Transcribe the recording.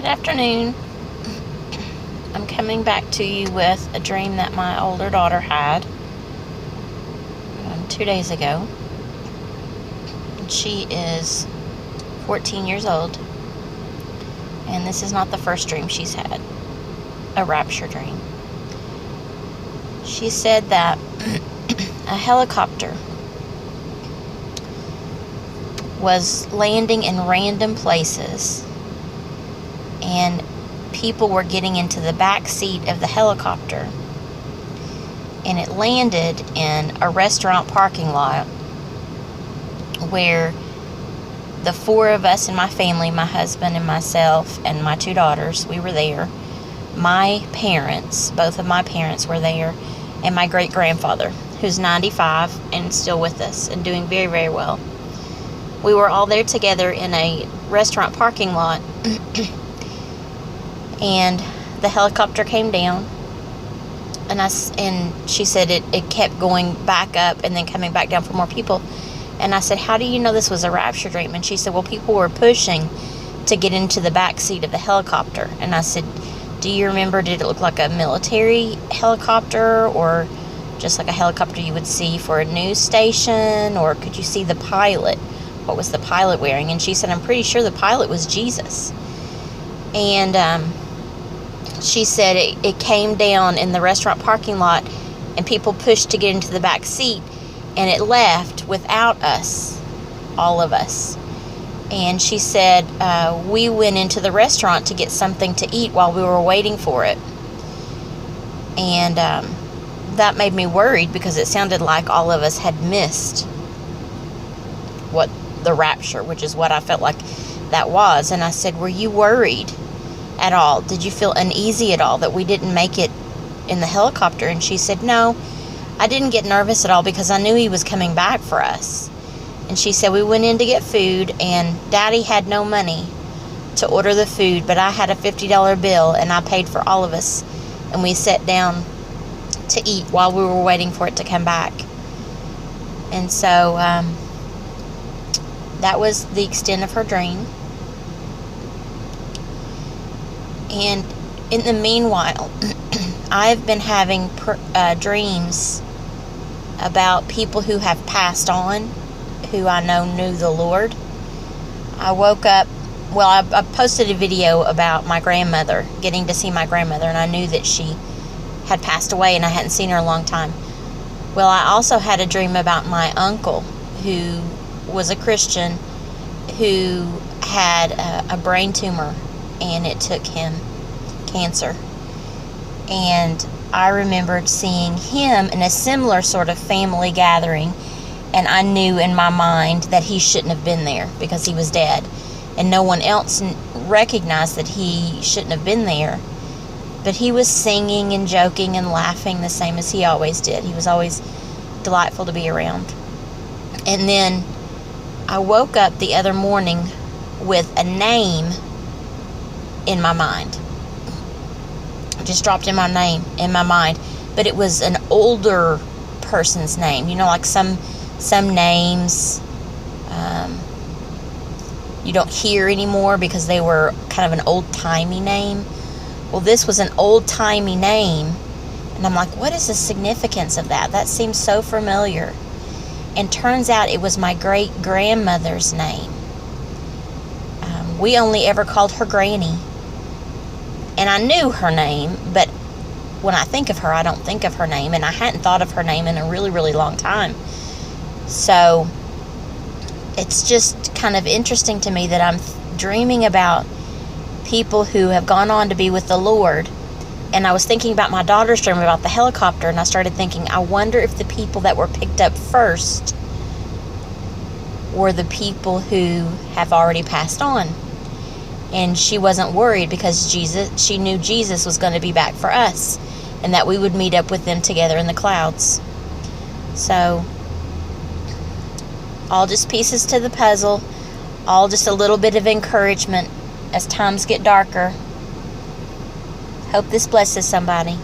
Good afternoon. I'm coming back to you with a dream that my older daughter had 2 days ago. She is 14 years old, and this is not the first dream she's had, a rapture dream. She said that a helicopter was landing in random places, and people were getting into the back seat of the helicopter, and it landed in a restaurant parking lot where the four of us in my family, my husband and myself and my two daughters, we were there. My parents, both of my parents were there, and my great-grandfather, who's 95 and still with us and doing very, very well. We were all there together in a restaurant parking lot, and the helicopter came down, and she said it kept going back up and then coming back down for more people. And I said, how do you know this was a rapture dream? And she said, well, people were pushing to get into the back seat of the helicopter. And I said, do you remember, did it look like a military helicopter or just like a helicopter you would see for a news station? Or could you see the pilot? What was the pilot wearing? And she said, I'm pretty sure the pilot was Jesus. And she said it came down in the restaurant parking lot, and people pushed to get into the back seat, and it left without us, all of us. And she said we went into the restaurant to get something to eat while we were waiting for it. And that made me worried, because it sounded like all of us had missed what the rapture, which is what I felt like that was. And I said, were you worried at all? Did you feel uneasy at all that we didn't make it in the helicopter? And she said, no, I didn't get nervous at all, because I knew he was coming back for us. And she said, we went in to get food, and Daddy had no money to order the food, but I had a $50 bill, and I paid for all of us, and we sat down to eat while we were waiting for it to come back. And so that was the extent of her dream. And in the meanwhile, I've been having dreams about people who have passed on, who I know knew the Lord. I woke up, well, I posted a video about my grandmother, getting to see my grandmother, and I knew that she had passed away and I hadn't seen her a long time. Well, I also had a dream about my uncle, who was a Christian, who had a brain tumor, and it took him cancer. And I remembered seeing him in a similar sort of family gathering, and I knew in my mind that he shouldn't have been there because he was dead, and no one else recognized that he shouldn't have been there. But he was singing and joking and laughing the same as he always did. He was always delightful to be around. And then I woke up the other morning with a name in my mind. It just dropped in my mind, but it was an older person's name. You know, like some names you don't hear anymore because they were kind of an old-timey name. Well, this was an old-timey name, and I'm like, what is the significance of that? That seems so familiar. And turns out it was my great-grandmother's name. We only ever called her Granny. And I knew her name, but when I think of her, I don't think of her name, and I hadn't thought of her name in a really, really long time. So it's just kind of interesting to me that I'm dreaming about people who have gone on to be with the Lord. And I was thinking about my daughter's dream about the helicopter, and I started thinking, I wonder if the people that were picked up first were the people who have already passed on. And she wasn't worried because she knew Jesus was going to be back for us, and that we would meet up with them together in the clouds. So, all just pieces to the puzzle, all just a little bit of encouragement as times get darker. Hope this blesses somebody.